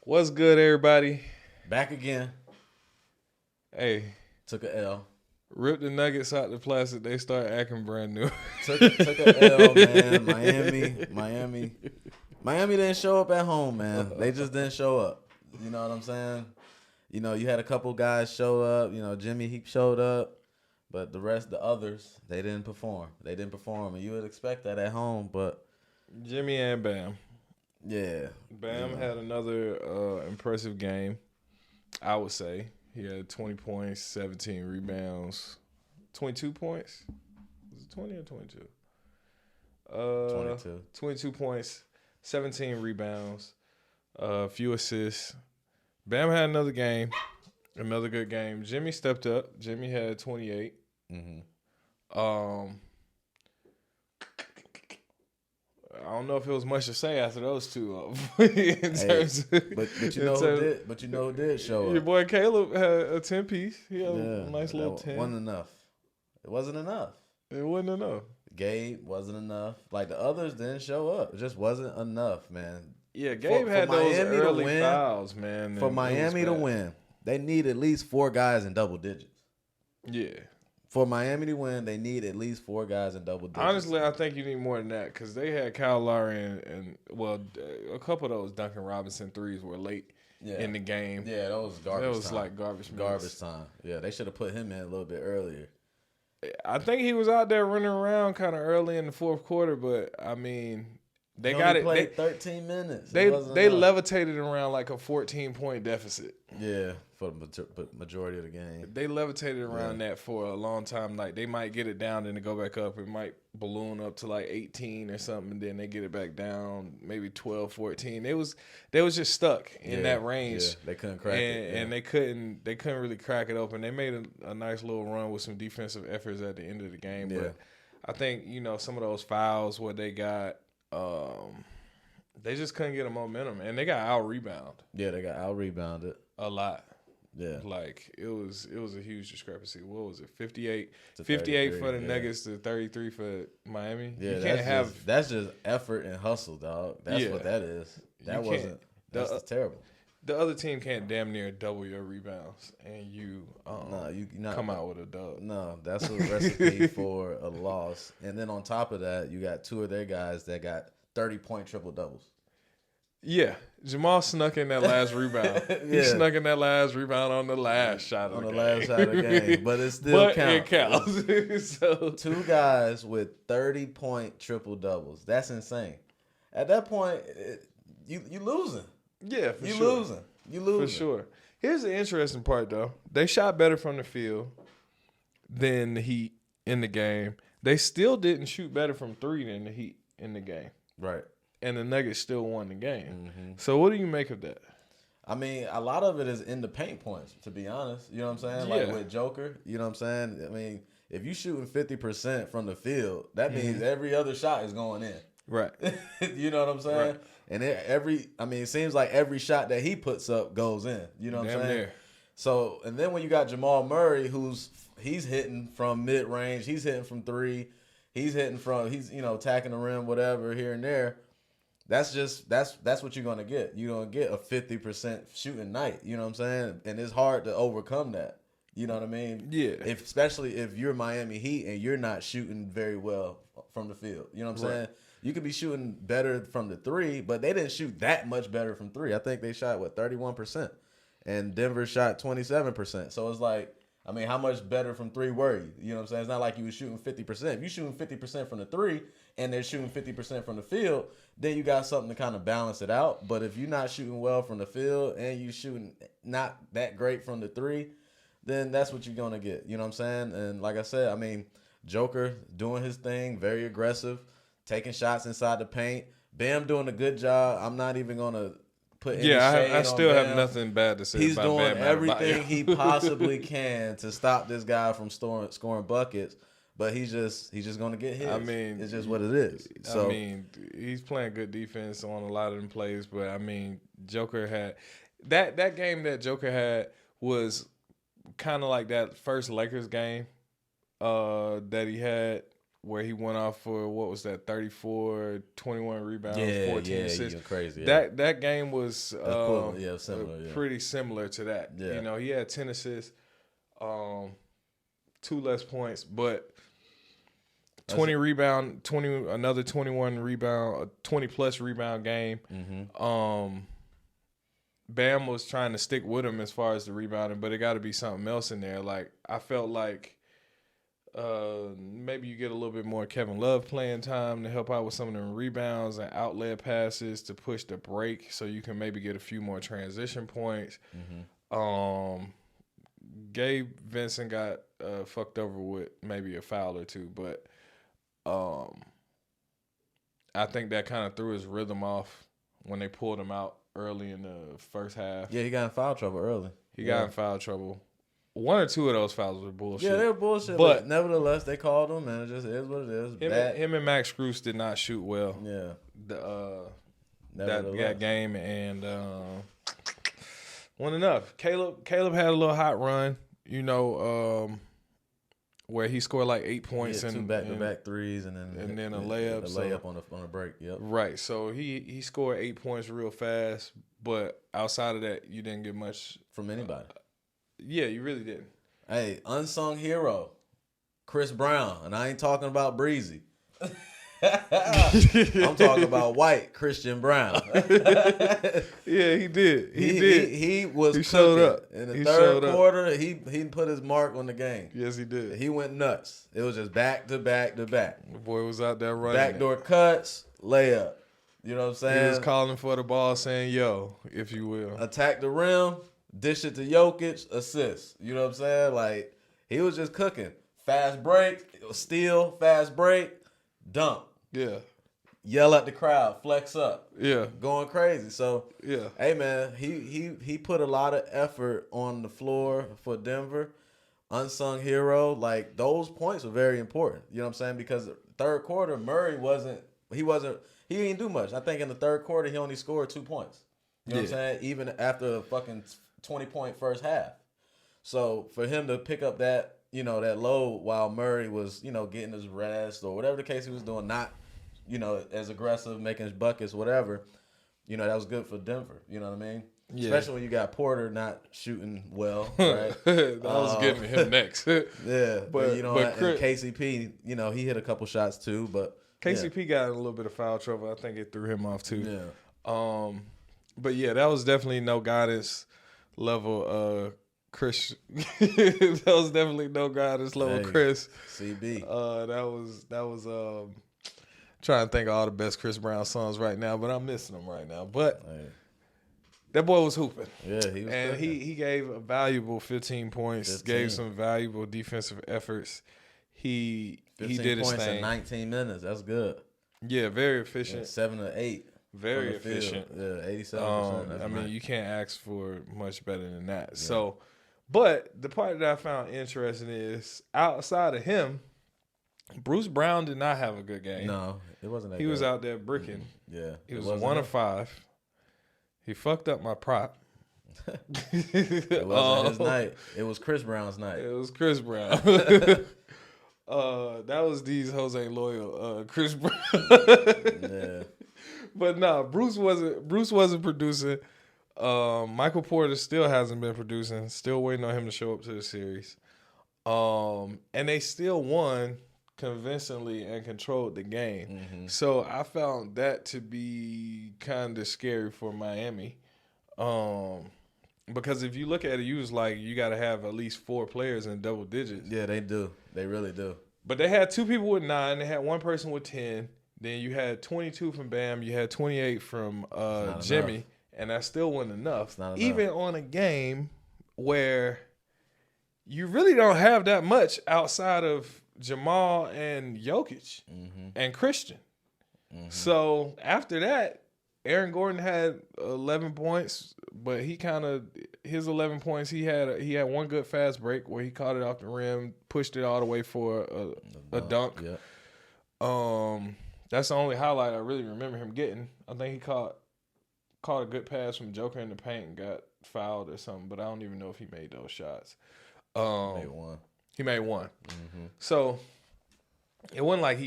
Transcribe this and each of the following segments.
What's good, everybody? Back again. Hey, Took a L. rip the Nuggets out the plastic. They start acting brand new. Took a L, man. Miami didn't show up at home, man. They just didn't show up. You know what I'm saying? You know, you had a couple guys show up. You know, Jimmy, he showed up. But the others, they didn't perform. And you would expect that at home, but Jimmy and Bam. yeah. Bam had another impressive game, I would say. He had 20 points, 17 rebounds, 22 points. Was it 20 or 22? 22. 22 points, 17 rebounds, a few assists. Bam had another good game. Jimmy stepped up. Jimmy had 28. Mm-hmm. I don't know if it was much to say after those two. But you know who did show Your up. boy Caleb had a 10-piece. He had a nice little 10. Wasn't enough. It wasn't enough. It wasn't enough. Gabe wasn't enough. Like the others didn't show up. It just wasn't enough, man. Yeah, Gabe had those early fouls, man. For Miami to win, they need at least 4 guys in double digits. Yeah. For Miami to win, they need at least 4 guys in double digits. Honestly, I think you need more than that because they had Kyle Lowry and a couple of those Duncan Robinson threes were late in the game. Yeah, that was garbage time. That was like garbage time. Yeah, they should have put him in a little bit earlier. I think he was out there running around kind of early in the fourth quarter, but I mean, they got it. Played 13 minutes. They levitated around like a 14-point deficit. Yeah, for the majority of the game. They levitated around that for a long time. Like they might get it down, then they go back up. It might balloon up to like 18 or something, and then they get it back down, maybe 12, 14. They was just stuck in that range. Yeah, they couldn't crack it. Yeah. And they couldn't really crack it open. They made a nice little run with some defensive efforts at the end of the game. Yeah. But I think, some of those fouls what they got, they just couldn't get a momentum, and they got out rebound. Yeah, they got out rebounded a lot. Yeah, like it was a huge discrepancy. What was it? 58 for the Nuggets to 33 for Miami. Yeah, you can't that's just effort and hustle, dog. That's what that is. That's terrible. The other team can't damn near double your rebounds, and you come out with a dub. No, that's a recipe for a loss. And then on top of that, you got 2 of their guys that got 30-point triple doubles. Yeah, Jamal snuck in that last rebound. He snuck in that last rebound on the last shot of the game. Last shot of the game, but it still counts. It counts. So 2 guys with 30-point triple doubles. That's insane. At that point, you losing. Yeah, for you sure. losing. You losing. For sure. Here's the interesting part, though. They shot better from the field than the Heat in the game. They still didn't shoot better from 3 than the Heat in the game. Right. And the Nuggets still won the game. Mm-hmm. So what do you make of that? I mean, a lot of it is in the paint points, to be honest. You know what I'm saying? Like with Joker, you know what I'm saying? I mean, if you shooting 50% from the field, that means every other shot is going in. Right. You know what I'm saying? Right. And it seems like every shot that he puts up goes in. You know what I'm saying? There. So, and then when you got Jamal Murray, he's hitting from mid-range, he's hitting from 3, he's attacking the rim, whatever, here and there. That's what you're going to get. You're going to get a 50% shooting night. You know what I'm saying? And it's hard to overcome that. You know what I mean? Yeah. Especially if you're Miami Heat and you're not shooting very well from the field. You know what I'm saying? You could be shooting better from the 3, but they didn't shoot that much better from 3. I think they shot, 31%. And Denver shot 27%. So it's like, I mean, how much better from 3 were you? You know what I'm saying? It's not like you were shooting 50%. If you're shooting 50% from the 3 and they're shooting 50% from the field, then you got something to kind of balance it out. But if you're not shooting well from the field and you're shooting not that great from the 3, then that's what you're going to get. You know what I'm saying? And like I said, I mean, Joker doing his thing, very aggressive, taking shots inside the paint. Bam doing a good job. I'm not even going to put any shade I still on have Bam. nothing bad to say He's about doing Bam. everything he possibly can to stop this guy from scoring buckets, but he's just going to get his. I mean, it's just what it is. So I mean, he's playing good defense on a lot of them plays, but I mean, Joker had that game that Joker had was kind of like that first Lakers game that he had where he went off for, what was that, 34, 21 rebounds, 14 assists. You're crazy. Yeah. That game was similar. pretty similar to that. Yeah. You know, he had 10 assists, 2 less points, but another 21 rebound, 20 plus rebound game. Mm-hmm. Bam was trying to stick with him as far as the rebounding, but it got to be something else in there. Like, I felt like maybe you get a little bit more Kevin Love playing time to help out with some of them rebounds and outlet passes to push the break, so you can maybe get a few more transition points. Mm-hmm. Gabe Vincent got fucked over with maybe a foul or two, but I think that kind of threw his rhythm off when they pulled him out early in the first half. Yeah, he got in foul trouble early. He got in foul trouble. 1 or 2 of those fouls were bullshit. Yeah, they were bullshit, but nevertheless, they called him, and it just is what it is. Him and Max Strus did not shoot well. Yeah. That game, and wasn't enough. Caleb had a little hot run, you know, where he scored like 8 points and 2 back-to-back threes, and then a layup. A layup on a break. Yep. Right. So he scored 8 points real fast, but outside of that, you didn't get much from anybody. Yeah, you really didn't. Hey, unsung hero, Chris Brown, and I ain't talking about Breezy. I'm talking about white Christian Brown. Yeah, he did. He showed up in the third quarter. He put his mark on the game. Yes, he did. He went nuts. It was just back to back to back. The boy was out there running. Backdoor cuts, layup. You know what I'm saying? He was calling for the ball, saying "yo," if you will. Attack the rim, dish it to Jokic, assist. You know what I'm saying? Like, he was just cooking. Fast break, steal, fast break, dunk. Yeah. Yell at the crowd, flex up. Yeah. Going crazy. So, yeah. Hey, man, he put a lot of effort on the floor for Denver. Unsung hero. Like, those points were very important. You know what I'm saying? Because the third quarter, Murray he didn't do much. I think in the third quarter, he only scored 2 points. You know what I'm saying? Even after a fucking 20-point first half. So, for him to pick up that, you know, that load while Murray was, you know, getting his rest or whatever the case he was doing, not, you know, as aggressive, making his buckets, whatever, you know, that was good for Denver. You know what I mean? Yeah. Especially when you got Porter not shooting well, right? I was getting to him next. Yeah, but you know, and KCP, you know, he hit a couple shots too, but KCP got in a little bit of foul trouble. I think it threw him off too. Yeah. But yeah, that was definitely no guidance level Chris. That was definitely no guidance level Chris. CB. That was trying to think of all the best Chris Brown songs right now, but I'm missing them right now. But that boy was hooping. Yeah, he was. And he gave a valuable 15 points, gave some valuable defensive efforts. He did his 15 points thing. in 19 minutes. That's good. Yeah, very efficient. Yeah, 7 to 8. Very efficient. Yeah, 87%. I mean, you can't ask for much better than that. Yeah. So, but the part that I found interesting is outside of him, Bruce Brown did not have a good game. No, it wasn't that He good. was out there bricking. Yeah. He was 1 of 5. He fucked up my prop. It wasn't his night. It was Chris Brown's night. It was Chris Brown. That was D's Jose Loyal, Chris Brown. Yeah. But no, Bruce wasn't producing. Michael Porter still hasn't been producing. Still waiting on him to show up to the series. And they still won convincingly and controlled the game. Mm-hmm. So I found that to be kind of scary for Miami. Because if you look at it, you was like, you got to have at least 4 players in double digits. Yeah, they do. They really do. But they had 2 people with 9. They had 1 person with 10. Then you had 22 from Bam. You had 28 from Jimmy. Enough. And that still wasn't enough. It's not enough. Even on a game where you really don't have that much outside of Jamal and Jokic and Christian. Mm-hmm. So after that, Aaron Gordon had 11 points, but his 11 points, he had 1 good fast break where he caught it off the rim, pushed it all the way for a dunk. Yeah. That's the only highlight I really remember him getting. I think he caught a good pass from Joker in the paint and got fouled or something, but I don't even know if he made those shots. He made 1. He made 1. Mm-hmm. So It wasn't like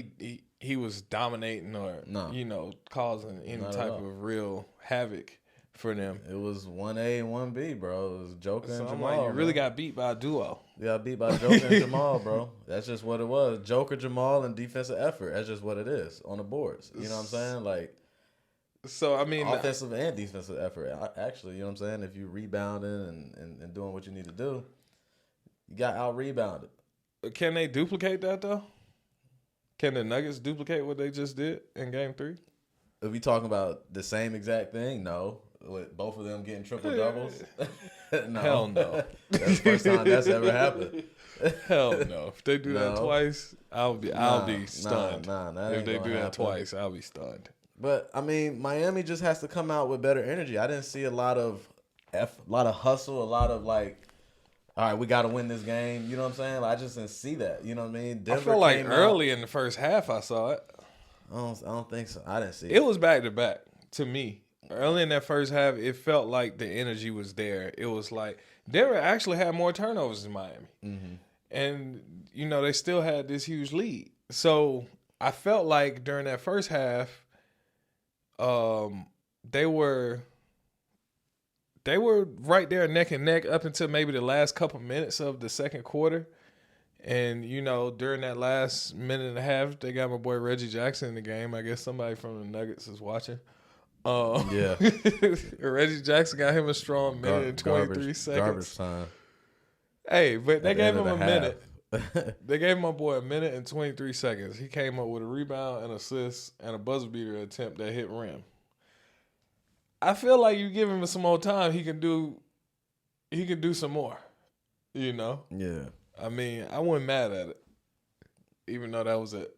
he was dominating or No. causing any Not at type all. of real havoc for them. It was 1A and 1B, bro. It was Joker So and I'm Jamal. like, you really man. got beat by a duo. You got beat by Joker and Jamal, bro. That's just what it was. Joker, Jamal, and defensive effort. That's just what it is on the boards. You know what I'm saying? Like, So I mean, offensive and defensive effort. Actually, you know what I'm saying? If you rebounding and doing what you need to do, you got out rebounded. can they duplicate that though? Can the Nuggets duplicate what they just did in Game 3? If we talking about the same exact thing, no. With both of them getting triple doubles, no. Hell no. That's the first time that's ever happened. Hell no. If they do that No. twice, I'll be stunned. That If ain't they gonna do that happen. twice, I'll be stunned. But I mean, Miami just has to come out with better energy. I didn't see a lot of hustle, a lot of like, all right, we got to win this game. You know what I'm saying? Like, I just didn't see that. You know what I mean? I feel like early in the first half, I saw it. I don't think so. I didn't see It was back to back to me. Early in that first half, it felt like the energy was there. It was like Denver actually had more turnovers than Miami. Mm-hmm. And, they still had this huge lead. So I felt like during that first half, they were right there neck and neck up until maybe the last couple minutes of the second quarter. And, during that last minute and a half, they got my boy Reggie Jackson in the game. I guess somebody from the Nuggets is watching. Yeah. Reggie Jackson got him a strong minute and 23 seconds. Garbage time. Hey, but they At the gave end him a of the minute. half. They gave my boy a minute and 23 seconds. He came up with a rebound, an assist, and a buzzer beater attempt that hit rim. I feel like you give him some more time, he can do some more. Yeah. I mean, I wasn't mad at it, even though that was it.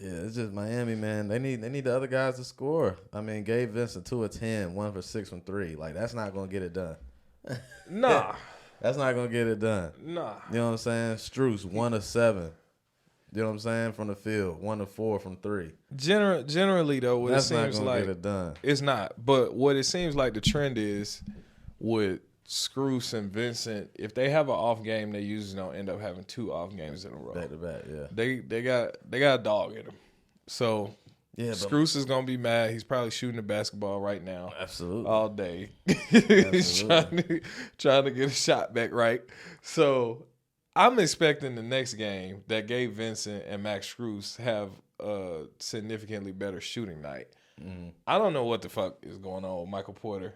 Yeah, it's just Miami, man. They need the other guys to score. I mean, Gabe Vincent 2 of 10, 1 for 6 from 3. Like, that's not gonna get it done. Nah. That's not gonna get it done. Nah. You know what I'm saying? Strus 1 of 7. You know what I'm saying? From the field, 1 of 4 from 3. Generally though, what That's it not seems gonna like get it done. it's not. But what it seems like the trend is with Scroose and Vincent, if they have an off game, they usually don't end up having 2 off games in a row. Back to back, yeah. They got a dog in them. So Yeah, Scroose is gonna be mad. He's probably shooting the basketball right now. Absolutely. All day. He's trying to get a shot back right. So I'm expecting the next game that Gabe Vincent and Max Strus have a significantly better shooting night. Mm-hmm. I don't know what the fuck is going on with Michael Porter.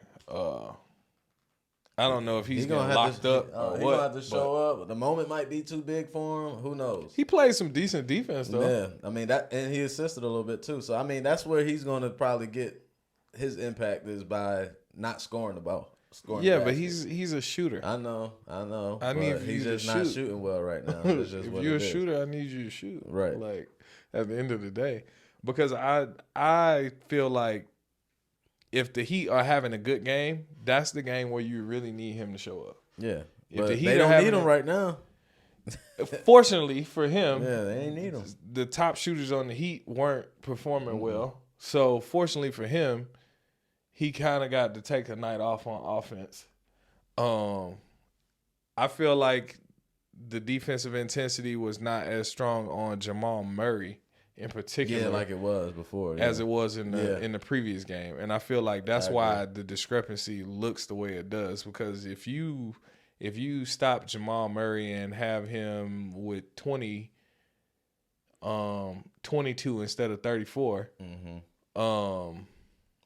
I don't know if he's getting locked up or He's what. gonna have to show up. The moment might be too big for him. Who knows? He played some decent defense though. Yeah, I mean that, and he assisted a little bit too. So I mean, that's where he's gonna probably get his impact is by not scoring the ball. Yeah, but he's a shooter. I know. I need but for you he's to just not shoot. shooting well right now. That's just If what you're a it is. shooter, I need you to shoot. Right. Like at the end of the day, because I feel like if the Heat are having a good game, that's the game where you really need him to show up. Yeah, If but the Heat they are don't having need him right now. Fortunately for him, Yeah, they ain't need him. the top shooters on the Heat weren't performing Mm-hmm. well. So fortunately for him, he kind of got to take the night off on offense. I feel like the defensive intensity was not as strong on Jamal Murray in particular. Yeah, like it was before. As yeah. it was in the previous game. And I feel like that's why the discrepancy looks the way it does. Because if you stop Jamal Murray and have him with 22 instead of 34,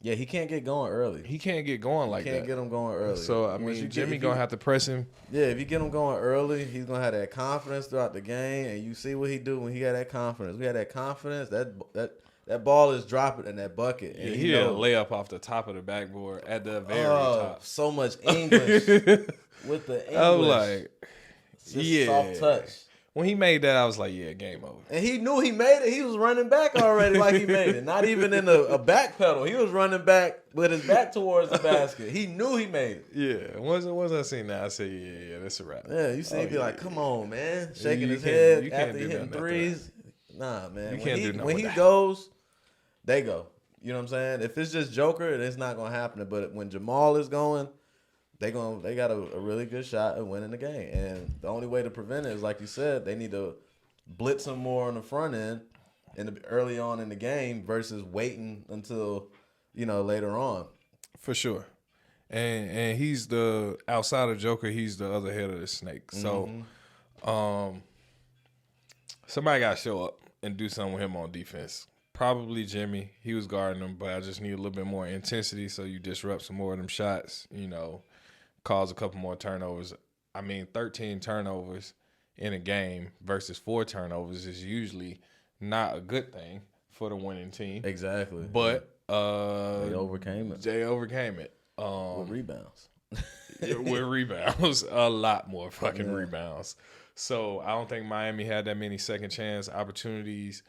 Yeah, he can't get going early. he can't get going like that. Can't get him going early. So, I Once mean, you Jimmy if going to you- have to press him. Yeah, if you get him going early, he's gonna have that confidence throughout the game, and you see what he do when he got that confidence. We had that confidence. That ball is dropping in that bucket. And Yeah, he did a layup off the top of the backboard at the very top. so much English with the English. I was like, Just soft touch. When he made that, I was like, yeah, game over. And he knew he made it. He was running back already like he made it. Not even in a back pedal. He was running back with his back towards the basket. He knew he made it. Yeah. Once I seen that, I said, yeah, that's a wrap. Yeah, you see him be like, come on, man. Shaking You his can't- head you can't after do hitting nothing after threes. Nah, man. You can't do nothing when with he that. goes, they go. You know what I'm saying? If it's just Joker, it's not gonna happen. But when Jamal is going, they got a really good shot at winning the game. And the only way to prevent it is, like you said, they need to blitz him more on the front end early on in the game versus waiting until later on. For sure. And he's the outside of Joker, he's the other head of the snake. So somebody got to show up and do something with him on defense. Probably Jimmy. He was guarding him, but I just need a little bit more intensity so you disrupt some more of them shots, cause a couple more turnovers. I mean, 13 turnovers in a game versus 4 turnovers is usually not a good thing for the winning team. Exactly. But they overcame it. With rebounds. With rebounds. A lot more fucking rebounds. So I don't think Miami had that many second chance opportunities.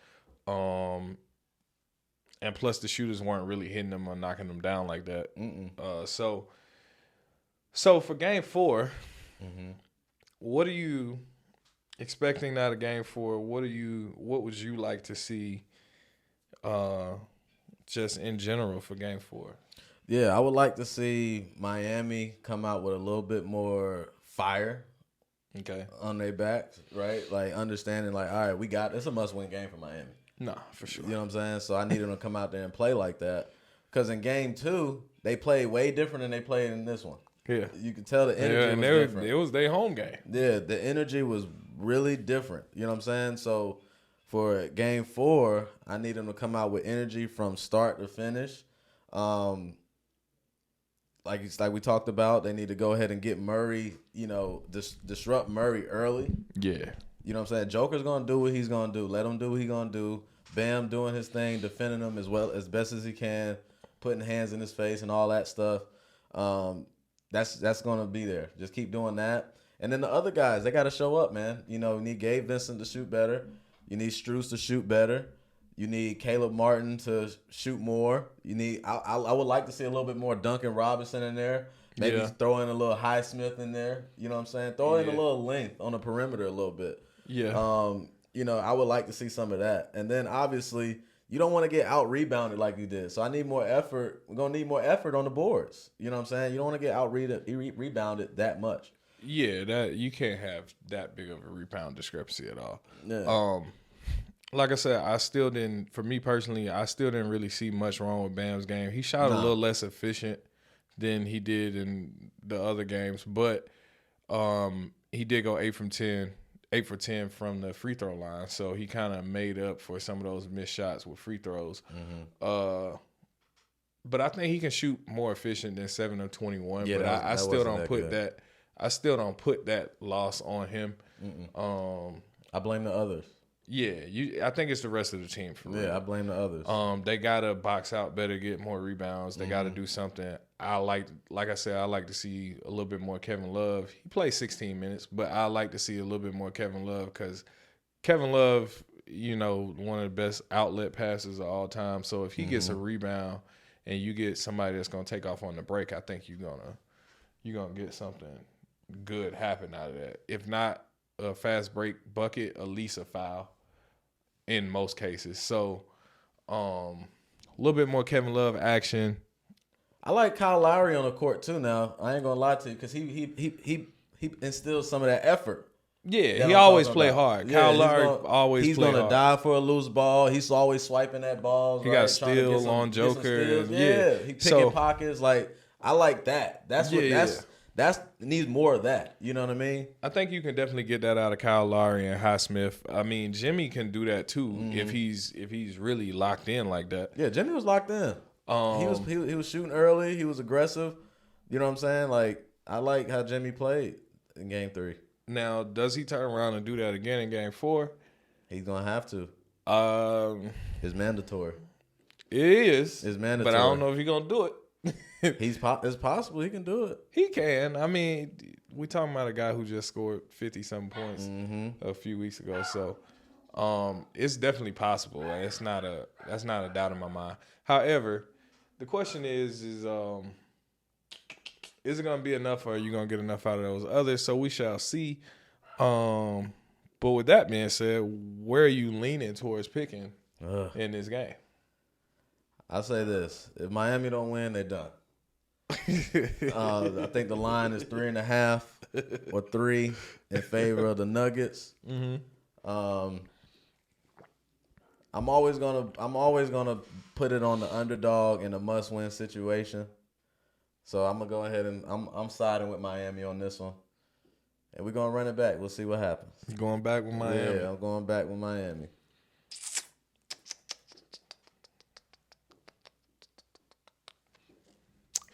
And plus the shooters weren't really hitting them or knocking them down like that. So for game 4, what are you expecting out of game 4? What would you like to see just in general for game 4? Yeah, I would like to see Miami come out with a little bit more fire on their backs, right? Like understanding like, all right, it's a must-win game for Miami. Nah, for sure. You know what I'm saying? So I need them to come out there and play like that. Because in game 2, they played way different than they played in this one. Yeah. You can tell the energy was different. It was their home game. Yeah, the energy was really different. You know what I'm saying? So for game 4, I need them to come out with energy from start to finish. Like we talked about, they need to go ahead and get Murray, disrupt Murray early. Yeah. You know what I'm saying? Joker's going to do what he's going to do. Let him do what he's going to do. Bam doing his thing, defending him as best as he can, putting hands in his face and all that stuff. That's going to be there. Just keep doing that. And then the other guys, they got to show up, man. You need Gabe Vincent to shoot better. You need Strus to shoot better. You need Caleb Martin to shoot more. You need. I would like to see a little bit more Duncan Robinson in there. Maybe throw in a little Highsmith in there. You know what I'm saying? Throw in a little length on the perimeter a little bit. Yeah. I would like to see some of that. And then obviously you don't want to get out rebounded like you did. So I need more effort. We're gonna need more effort on the boards. You know what I'm saying? You don't want to get out rebounded that much. Yeah, that you can't have that big of a rebound discrepancy at all. Yeah. Like I said, for me personally, I still didn't really see much wrong with Bam's game. He shot a little less efficient than he did in the other games, but he did go 8 for 10 from the free throw line, so he kind of made up for some of those missed shots with free throws. But I think he can shoot more efficient than 7 of 21. Yeah, but I still don't put that. I still don't put that loss on him. I blame the others. Yeah, I think it's the rest of the team for real. Yeah, I blame the others. They gotta box out better, get more rebounds. They gotta do something. Like I said, I like to see a little bit more Kevin Love. He played 16 minutes, but I like to see a little bit more Kevin Love because Kevin Love, one of the best outlet passers of all time. So if he gets a rebound and you get somebody that's gonna take off on the break, I think you're gonna get something good happen out of that. If not a fast break bucket, at least a foul. In most cases. So, a little bit more Kevin Love action. I like Kyle Lowry on the court too now. I ain't gonna lie to you because he instills some of that effort. Yeah, he always play hard. Kyle Lowry always play hard. He's gonna die for a loose ball. He's always swiping that ball. He got steal on Joker. Yeah, he picking pockets. Like I like that. That's needs more of that. You know what I mean? I think you can definitely get that out of Kyle Lowry and Highsmith. I mean, Jimmy can do that too if he's really locked in like that. Yeah, Jimmy was locked in. He was shooting early. He was aggressive. You know what I'm saying? Like I like how Jimmy played in game 3. Now, does he turn around and do that again in game 4? He's gonna have to. It's mandatory. It is. It's mandatory. But I don't know if he's gonna do it. It's possible he can do it. He can. I mean, we talking about a guy who just scored 50-something points a few weeks ago. So, it's definitely possible. That's not a doubt in my mind. However, the question is it going to be enough, or are you going to get enough out of those others? So we shall see. But with that being said, where are you leaning towards picking in this game? I'll say this. If Miami don't win, they're done. I think the line is 3.5 or 3 in favor of the Nuggets. I'm always gonna put it on the underdog in a must-win situation. So I'm gonna go ahead and I'm siding with Miami on this one, and we're gonna run it back. We'll see what happens. You going back with Miami? Yeah, I'm going back with Miami.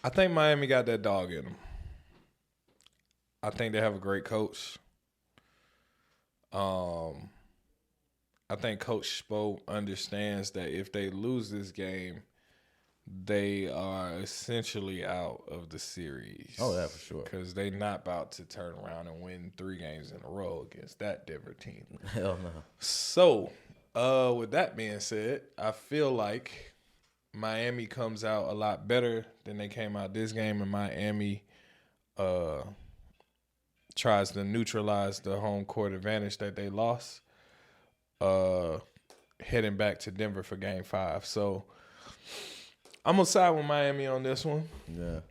I think Miami got that dog in them. I think they have a great coach. I think Coach Spo understands that if they lose this game, they are essentially out of the series. Oh, yeah, for sure. Because they're not about to turn around and win 3 games in a row against that Denver team. Hell no. So, with that being said, I feel like Miami comes out a lot better than they came out this game, and Miami tries to neutralize the home court advantage that they lost, heading back to Denver for Game 5. So I'm gonna side with Miami on this one. Yeah.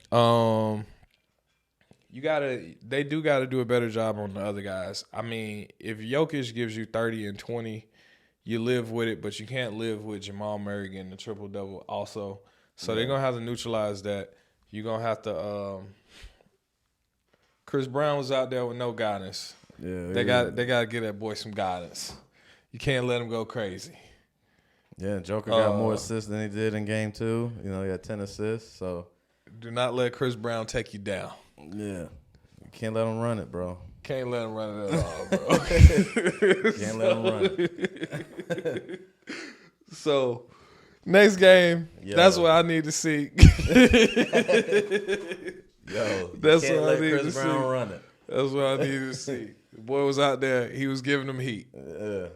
They do gotta do a better job on the other guys. I mean, if Jokic gives you 30 and 20, you live with it, but you can't live with Jamal Murray getting the triple-double also. So they're gonna have to neutralize that. You're gonna have to Chris Brown was out there with no guidance. Yeah. They got to give that boy some guidance. You can't let him go crazy. Yeah, Joker got more assists than he did in Game 2. You know, he had 10 assists. So do not let Chris Brown take you down. Yeah. You can't let him run it, bro. Can't let him run it at all, bro. Can't let him run it. So, next game, that's what I need to see. Yo, that's can't what let I need Chris to Brown see. run it. That's what I needed to see. The boy was out there. He was giving them heat.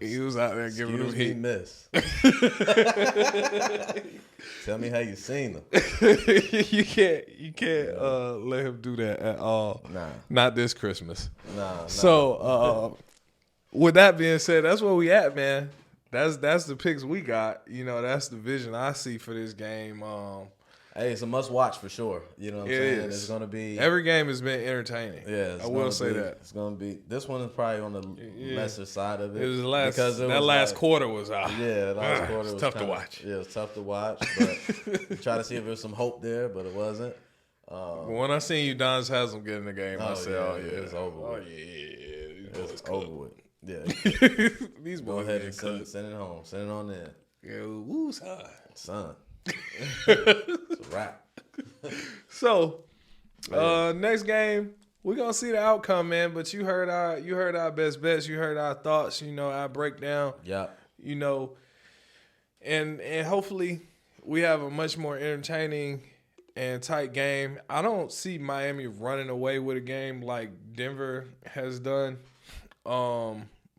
He was out there giving them heat. Miss. Tell me how you seen him. You can't let him do that at all. Nah. Not this Christmas. Nah. So, with that being said, that's where we at, man. That's the picks we got. You know, that's the vision I see for this game. Hey, it's a must watch for sure. You know what I'm saying? It's gonna be every game has been entertaining. Yeah, I will say that. It's gonna be. This one is probably on the lesser side of it. It was the last quarter was out. Yeah, last quarter was tough to watch. Yeah, it was tough to watch. But try to see if there's some hope there, but it wasn't. When I seen Udonis Haslem get in the game, I said, "Oh yeah, it's over. Oh with. yeah, it's over with. Yeah, these go boys ahead and cut. send it home. Send it on in. Yeah, woo, son. It's a wrap. So, next game, we're gonna see the outcome, man. But you heard our best bets, you heard our thoughts, you know, our breakdown. Yeah. You know, and hopefully we have a much more entertaining and tight game. I don't see Miami running away with a game like Denver has done.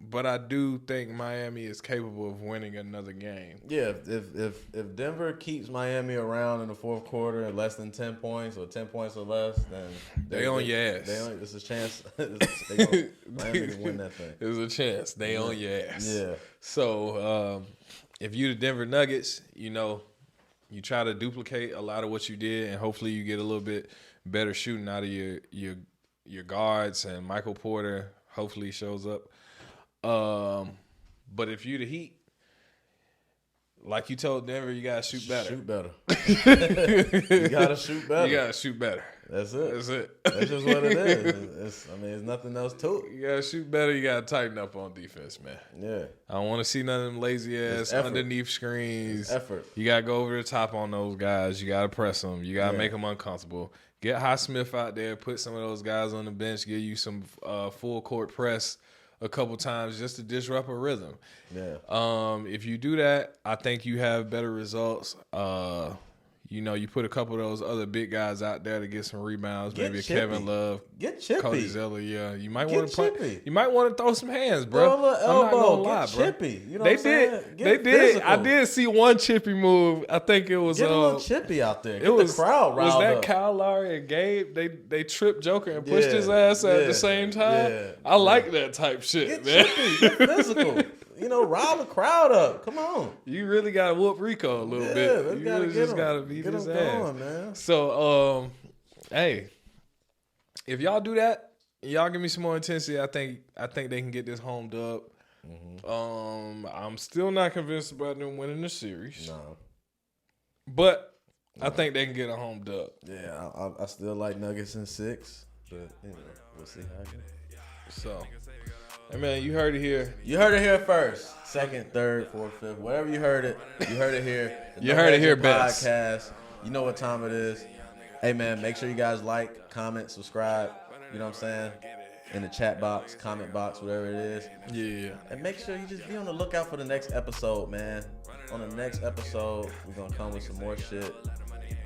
But I do think Miami is capable of winning another game. Yeah, if Denver keeps Miami around in the fourth quarter at less than 10 points or 10 points or less, then they on your ass. There's a chance Miami can win that thing. There's a chance they on your ass. Yeah. So if you the Denver Nuggets, you know, you try to duplicate a lot of what you did, and hopefully you get a little bit better shooting out of your guards, and Michael Porter hopefully shows up. But if you the Heat, like you told Denver, you gotta shoot better. Shoot better. You gotta shoot better. You gotta shoot better. That's it. That's it. That's just what it is. There's nothing else to it. You gotta shoot better. You gotta tighten up on defense, man. Yeah. I don't want to see none of them lazy ass underneath screens. It's effort. You gotta go over the top on those guys. You gotta press them. You gotta make them uncomfortable. Get Highsmith out there. Put some of those guys on the bench. Give you some full court press a couple times just to disrupt a rhythm. Yeah. If you do that, I think you have better results. You know, you put a couple of those other big guys out there to get some rebounds. Maybe a Kevin Love, get chippy. Cody Zeller. Yeah, you might want to You might want to throw some hands, bro. Throw a little elbow. I'm not gonna lie, bro. Chippy. You know they what I'm saying? They did. Physical. I did see one chippy move. I think it was get a little chippy out there. Get it was the crowd riled was that up. Kyle Lowry and Gabe? They tripped Joker and pushed his ass at the same time. Yeah. I like that type shit, get man. Chippy. Get physical. You know, rile the crowd up. Come on. You really got to whoop Rico a little bit. You really just got to beat his ass. Going, man. So, hey, if y'all do that, y'all give me some more intensity. I think they can get this home dub. I'm still not convinced about them winning the series. No. But I think they can get a home dub. Yeah, I still like Nuggets in 6, but we'll see how it goes. So, hey man, you heard it here. You heard it here first. Second, third, fourth, fifth, wherever you heard it. You heard it here. You heard it here best. Podcast. You know what time it is. Hey man, make sure you guys like, comment, subscribe. You know what I'm saying? In the chat box, comment box, whatever it is. Yeah. And make sure you just be on the lookout for the next episode, man. On the next episode, we're gonna come with some more shit.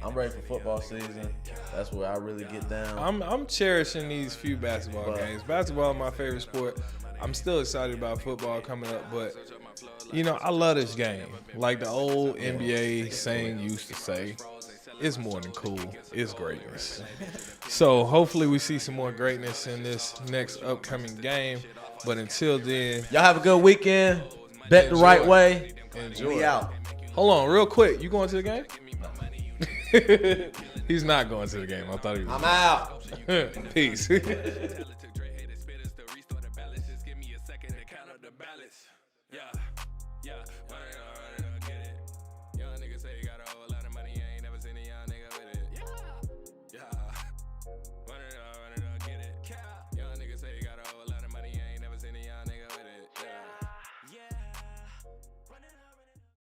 I'm ready for football season. That's where I really get down. I'm cherishing these few basketball games. Basketball is my favorite sport. I'm still excited about football coming up, but I love this game. Like the old NBA saying used to say, it's more than cool. It's greatness. So hopefully we see some more greatness in this next upcoming game. But until then, y'all have a good weekend. Bet the right way. Enjoy. We out. Hold on, real quick. You going to the game? He's not going to the game. I thought he was. I'm out. Peace. Yeah,